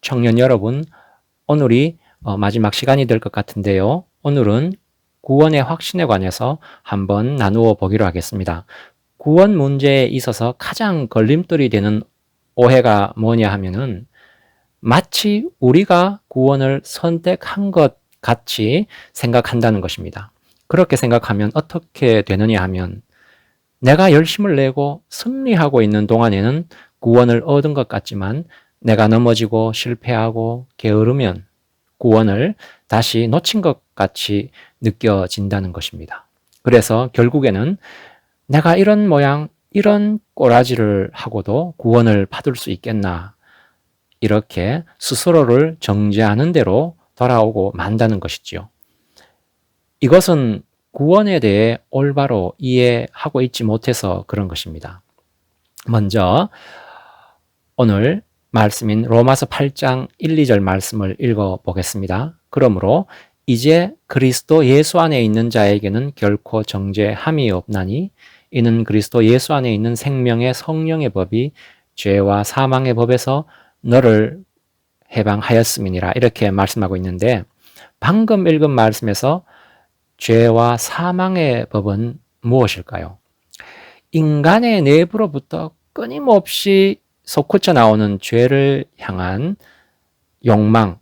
청년 여러분, 오늘이 마지막 시간이 될 것 같은데요. 오늘은 구원의 확신에 관해서 한번 나누어 보기로 하겠습니다. 구원 문제에 있어서 가장 걸림돌이 되는 오해가 뭐냐 하면은 마치 우리가 구원을 선택한 것 같이 생각한다는 것입니다. 그렇게 생각하면 어떻게 되느냐 하면 내가 열심을 내고 승리하고 있는 동안에는 구원을 얻은 것 같지만 내가 넘어지고 실패하고 게으르면 구원을 다시 놓친 것 같이 느껴진다는 것입니다. 그래서 결국에는 내가 이런 모양, 이런 꼬라지를 하고도 구원을 받을 수 있겠나, 이렇게 스스로를 정죄하는 대로 돌아오고 만다는 것이지요. 이것은 구원에 대해 올바로 이해하고 있지 못해서 그런 것입니다. 먼저 오늘 말씀인 로마서 8장 1, 2절 말씀을 읽어보겠습니다. 그러므로 이제 그리스도 예수 안에 있는 자에게는 결코 정죄함이 없나니 이는 그리스도 예수 안에 있는 생명의 성령의 법이 죄와 사망의 법에서 너를 해방하였음이니라, 이렇게 말씀하고 있는데, 방금 읽은 말씀에서 죄와 사망의 법은 무엇일까요? 인간의 내부로부터 끊임없이 솟구쳐 나오는 죄를 향한 욕망,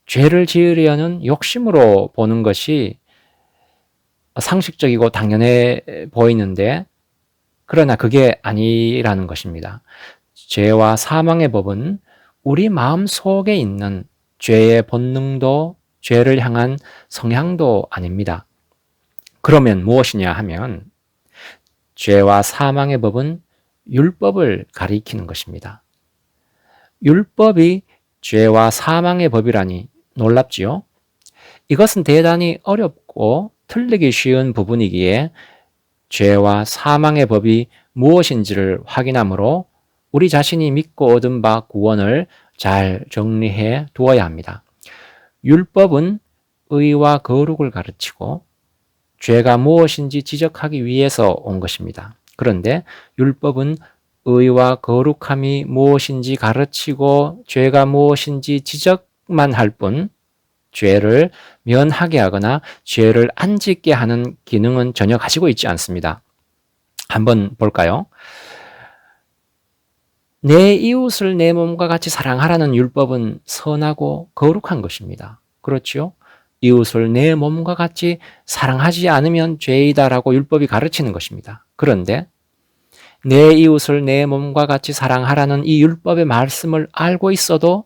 죄를 지으려는 욕심으로 보는 것이 상식적이고 당연해 보이는데, 그러나 그게 아니라는 것입니다. 죄와 사망의 법은 우리 마음 속에 있는 죄의 본능도 죄를 향한 성향도 아닙니다. 그러면 무엇이냐 하면 죄와 사망의 법은 율법을 가리키는 것입니다. 율법이 죄와 사망의 법이라니 놀랍지요? 이것은 대단히 어렵고 틀리기 쉬운 부분이기에 죄와 사망의 법이 무엇인지를 확인하므로 우리 자신이 믿고 얻은 바 구원을 잘 정리해 두어야 합니다. 율법은 의와 거룩을 가르치고 죄가 무엇인지 지적하기 위해서 온 것입니다. 그런데 율법은 의와 거룩함이 무엇인지 가르치고 죄가 무엇인지 지적만 할 뿐 죄를 면하게 하거나 죄를 안 짓게 하는 기능은 전혀 가지고 있지 않습니다. 한번 볼까요? 내 이웃을 내 몸과 같이 사랑하라는 율법은 선하고 거룩한 것입니다. 그렇죠? 이웃을 내 몸과 같이 사랑하지 않으면 죄이다라고 율법이 가르치는 것입니다. 그런데 내 이웃을 내 몸과 같이 사랑하라는 이 율법의 말씀을 알고 있어도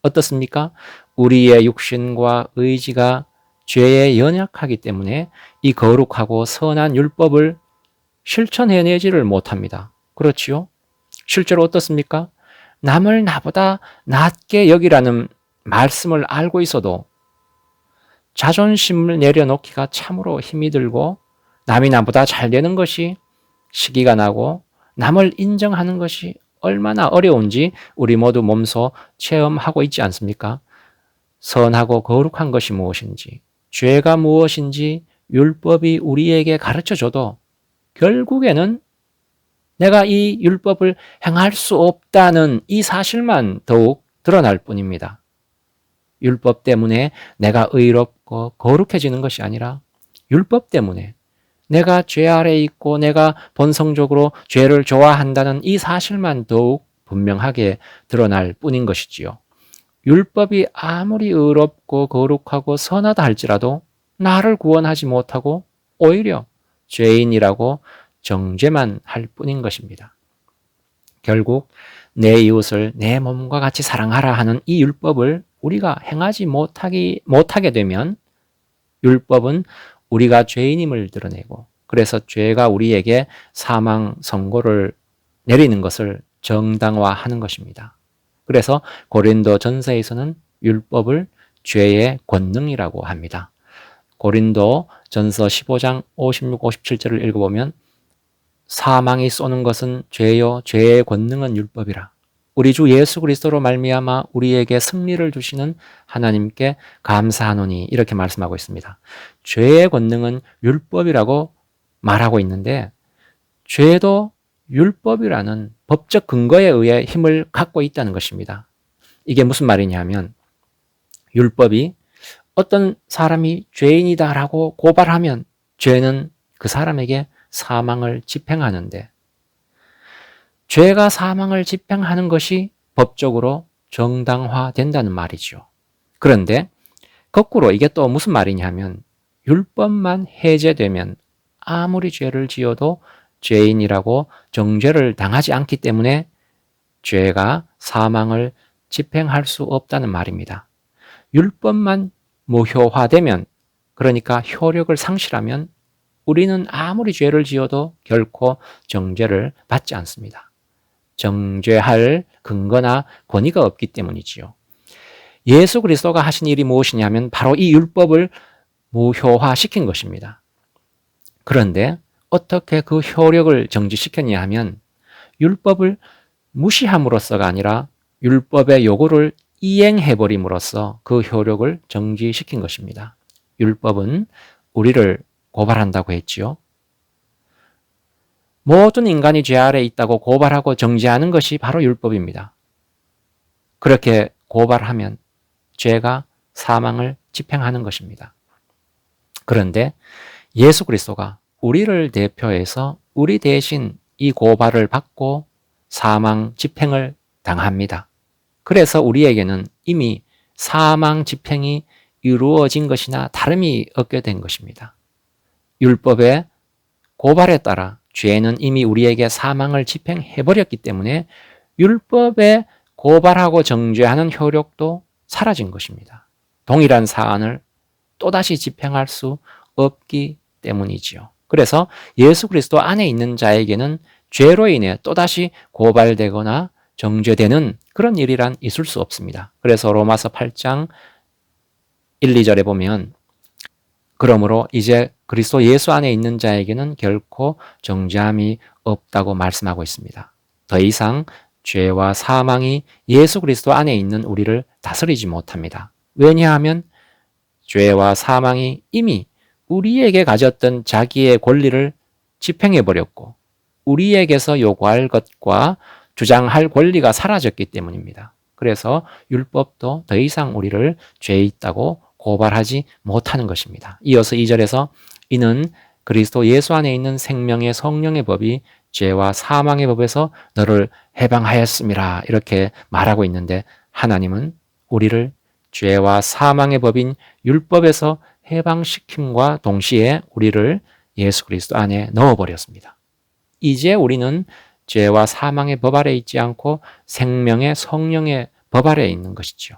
어떻습니까? 우리의 육신과 의지가 죄에 연약하기 때문에 이 거룩하고 선한 율법을 실천해내지를 못합니다. 그렇지요? 실제로 어떻습니까? 남을 나보다 낮게 여기라는 말씀을 알고 있어도 자존심을 내려놓기가 참으로 힘이 들고, 남이 나보다 잘 되는 것이 시기가 나고 남을 인정하는 것이 얼마나 어려운지 우리 모두 몸소 체험하고 있지 않습니까? 선하고 거룩한 것이 무엇인지, 죄가 무엇인지 율법이 우리에게 가르쳐줘도 결국에는 내가 이 율법을 행할 수 없다는 이 사실만 더욱 드러날 뿐입니다. 율법 때문에 내가 의롭고 거룩해지는 것이 아니라 율법 때문에 내가 죄 아래 있고 내가 본성적으로 죄를 좋아한다는 이 사실만 더욱 분명하게 드러날 뿐인 것이지요. 율법이 아무리 의롭고 거룩하고 선하다 할지라도 나를 구원하지 못하고 오히려 죄인이라고 정죄만 할 뿐인 것입니다. 결국 내 이웃을 내 몸과 같이 사랑하라 하는 이 율법을 우리가 행하지 못하게 되면 율법은 우리가 죄인임을 드러내고, 그래서 죄가 우리에게 사망 선고를 내리는 것을 정당화하는 것입니다. 그래서 고린도 전서에서는 율법을 죄의 권능이라고 합니다. 고린도 전서 15장 56, 57절을 읽어보면 사망이 쏘는 것은 죄요 죄의 권능은 율법이라. 우리 주 예수 그리스도로 말미암아 우리에게 승리를 주시는 하나님께 감사하노니, 이렇게 말씀하고 있습니다. 죄의 권능은 율법이라고 말하고 있는데, 죄도 율법이라는 법적 근거에 의해 힘을 갖고 있다는 것입니다. 이게 무슨 말이냐면 율법이 어떤 사람이 죄인이다라고 고발하면 죄는 그 사람에게 사망을 집행하는데 죄가 사망을 집행하는 것이 법적으로 정당화된다는 말이죠. 그런데 거꾸로 이게 또 무슨 말이냐면 율법만 해제되면 아무리 죄를 지어도 죄인이라고 정죄를 당하지 않기 때문에 죄가 사망을 집행할 수 없다는 말입니다. 율법만 무효화되면, 그러니까 효력을 상실하면 우리는 아무리 죄를 지어도 결코 정죄를 받지 않습니다. 정죄할 근거나 권위가 없기 때문이지요. 예수 그리스도가 하신 일이 무엇이냐면 바로 이 율법을 무효화시킨 것입니다. 그런데 어떻게 그 효력을 정지시켰냐 하면 율법을 무시함으로써가 아니라 율법의 요구를 이행해버림으로써 그 효력을 정지시킨 것입니다. 율법은 우리를 고발한다고 했지요. 모든 인간이 죄 아래 있다고 고발하고 정지하는 것이 바로 율법입니다. 그렇게 고발하면 죄가 사망을 집행하는 것입니다. 그런데 예수 그리스도가 우리를 대표해서 우리 대신 이 고발을 받고 사망 집행을 당합니다. 그래서 우리에게는 이미 사망 집행이 이루어진 것이나 다름이 없게 된 것입니다. 율법의 고발에 따라 죄는 이미 우리에게 사망을 집행해버렸기 때문에 율법에 고발하고 정죄하는 효력도 사라진 것입니다. 동일한 사안을 또다시 집행할 수 없기 때문이지요. 그래서 예수 그리스도 안에 있는 자에게는 죄로 인해 또다시 고발되거나 정죄되는 그런 일이란 있을 수 없습니다. 그래서 로마서 8장 1, 2절에 보면 그러므로 이제 그리스도 예수 안에 있는 자에게는 결코 정죄함이 없다고 말씀하고 있습니다. 더 이상 죄와 사망이 예수 그리스도 안에 있는 우리를 다스리지 못합니다. 왜냐하면 죄와 사망이 이미 우리에게 가졌던 자기의 권리를 집행해버렸고 우리에게서 요구할 것과 주장할 권리가 사라졌기 때문입니다. 그래서 율법도 더 이상 우리를 죄 있다고 고발하지 못하는 것입니다. 이어서 2절에서 이는 그리스도 예수 안에 있는 생명의 성령의 법이 죄와 사망의 법에서 너를 해방하였음이라 이렇게 말하고 있는데 하나님은 우리를 죄와 사망의 법인 율법에서 해방시킴과 동시에 우리를 예수 그리스도 안에 넣어버렸습니다. 이제 우리는 죄와 사망의 법 아래 있지 않고 생명의 성령의 법 아래 있는 것이죠.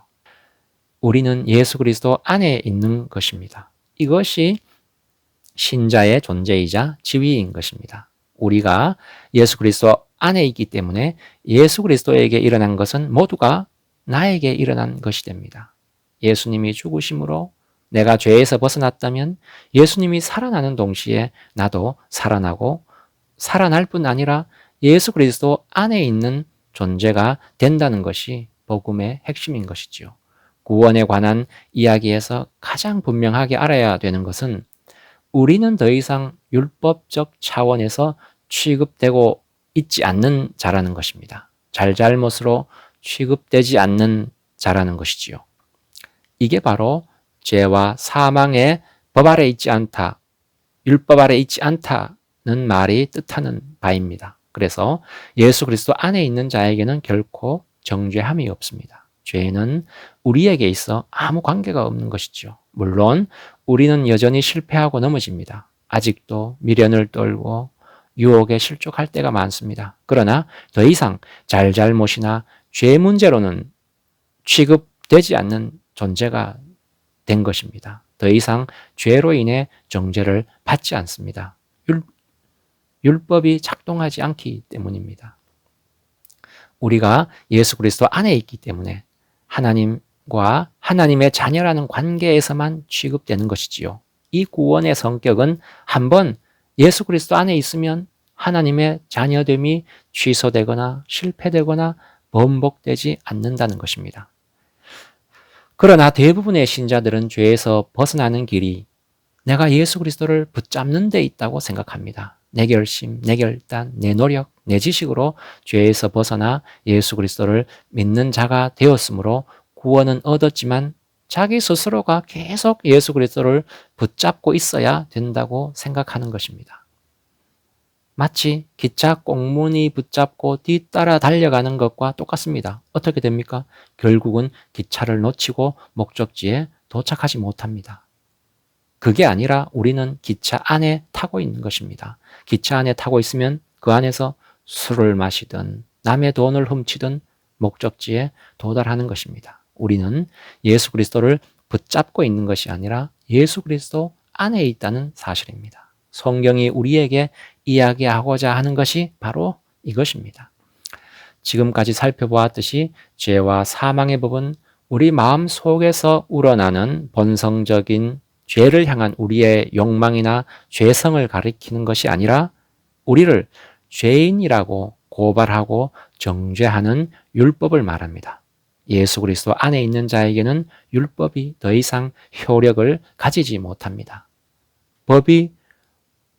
우리는 예수 그리스도 안에 있는 것입니다. 이것이 신자의 존재이자 지위인 것입니다. 우리가 예수 그리스도 안에 있기 때문에 예수 그리스도에게 일어난 것은 모두가 나에게 일어난 것이 됩니다. 예수님이 죽으심으로 내가 죄에서 벗어났다면 예수님이 살아나는 동시에 나도 살아나고 살아날 뿐 아니라 예수 그리스도 안에 있는 존재가 된다는 것이 복음의 핵심인 것이지요. 구원에 관한 이야기에서 가장 분명하게 알아야 되는 것은 우리는 더 이상 율법적 차원에서 취급되고 있지 않는 자라는 것입니다. 잘잘못으로 취급되지 않는 자라는 것이지요. 이게 바로 죄와 사망의 법 아래 있지 않다, 율법 아래 있지 않다는 말이 뜻하는 바입니다. 그래서 예수 그리스도 안에 있는 자에게는 결코 정죄함이 없습니다. 죄는 우리에게 있어 아무 관계가 없는 것이죠. 물론 우리는 여전히 실패하고 넘어집니다. 아직도 미련을 떨고 유혹에 실족할 때가 많습니다. 그러나 더 이상 잘잘못이나 죄 문제로는 취급되지 않는 존재가 된 것입니다. 더 이상 죄로 인해 정죄를 받지 않습니다. 율법이 작동하지 않기 때문입니다. 우리가 예수 그리스도 안에 있기 때문에 하나님과 하나님의 자녀라는 관계에서만 취급되는 것이지요. 이 구원의 성격은 한번 예수 그리스도 안에 있으면 하나님의 자녀됨이 취소되거나 실패되거나 번복되지 않는다는 것입니다. 그러나 대부분의 신자들은 죄에서 벗어나는 길이 내가 예수 그리스도를 붙잡는 데 있다고 생각합니다. 내 결심, 내 결단, 내 노력, 내 지식으로 죄에서 벗어나 예수 그리스도를 믿는 자가 되었으므로 구원은 얻었지만 자기 스스로가 계속 예수 그리스도를 붙잡고 있어야 된다고 생각하는 것입니다. 마치 기차 꽁무니 붙잡고 뒤따라 달려가는 것과 똑같습니다. 어떻게 됩니까? 결국은 기차를 놓치고 목적지에 도착하지 못합니다. 그게 아니라 우리는 기차 안에 타고 있는 것입니다. 기차 안에 타고 있으면 그 안에서 술을 마시든 남의 돈을 훔치든 목적지에 도달하는 것입니다. 우리는 예수 그리스도를 붙잡고 있는 것이 아니라 예수 그리스도 안에 있다는 사실입니다. 성경이 우리에게 이야기하고자 하는 것이 바로 이것입니다. 지금까지 살펴보았듯이 죄와 사망의 법은 우리 마음 속에서 우러나는 본성적인 죄를 향한 우리의 욕망이나 죄성을 가리키는 것이 아니라 우리를 죄인이라고 고발하고 정죄하는 율법을 말합니다. 예수 그리스도 안에 있는 자에게는 율법이 더 이상 효력을 가지지 못합니다. 법이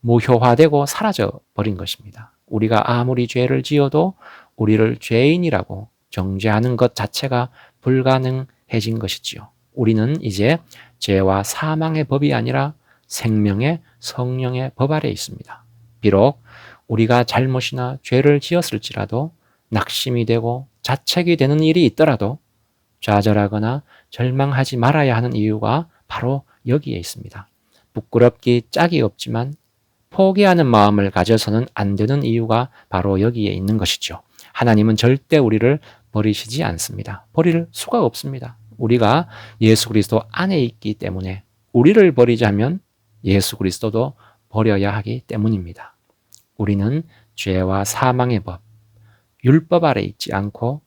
무효화되고 사라져 버린 것입니다. 우리가 아무리 죄를 지어도 우리를 죄인이라고 정죄하는 것 자체가 불가능해진 것이지요. 우리는 이제 죄와 사망의 법이 아니라 생명의 성령의 법 아래 있습니다. 비록 우리가 잘못이나 죄를 지었을지라도 낙심이 되고 자책이 되는 일이 있더라도 좌절하거나 절망하지 말아야 하는 이유가 바로 여기에 있습니다. 부끄럽기 짝이 없지만 포기하는 마음을 가져서는 안 되는 이유가 바로 여기에 있는 것이죠. 하나님은 절대 우리를 버리시지 않습니다. 버릴 수가 없습니다. 우리가 예수 그리스도 안에 있기 때문에 우리를 버리자면 예수 그리스도도 버려야 하기 때문입니다. 우리는 죄와 사망의 법, 율법 아래 있지 않고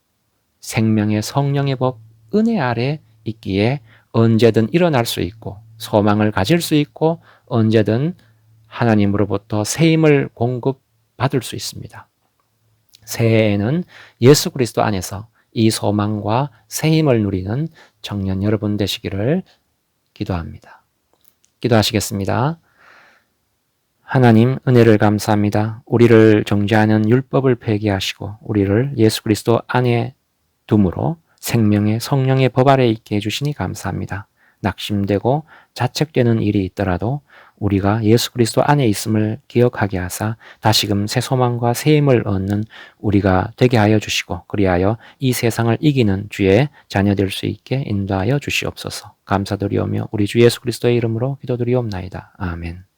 생명의 성령의 법, 은혜 아래 있기에 언제든 일어날 수 있고 소망을 가질 수 있고 언제든 하나님으로부터 새 힘을 공급받을 수 있습니다. 새해에는 예수 그리스도 안에서 이 소망과 새 힘을 누리는 청년 여러분 되시기를 기도합니다. 기도하시겠습니다. 하나님 은혜를 감사합니다. 우리를 정죄하는 율법을 폐기하시고 우리를 예수 그리스도 안에 둠으로 생명의 성령의 법 아래 있게 해주시니 감사합니다. 낙심되고 자책되는 일이 있더라도 우리가 예수 그리스도 안에 있음을 기억하게 하사 다시금 새 소망과 새 힘을 얻는 우리가 되게 하여 주시고 그리하여 이 세상을 이기는 주의 자녀 될 수 있게 인도하여 주시옵소서. 감사드리오며 우리 주 예수 그리스도의 이름으로 기도드리옵나이다. 아멘.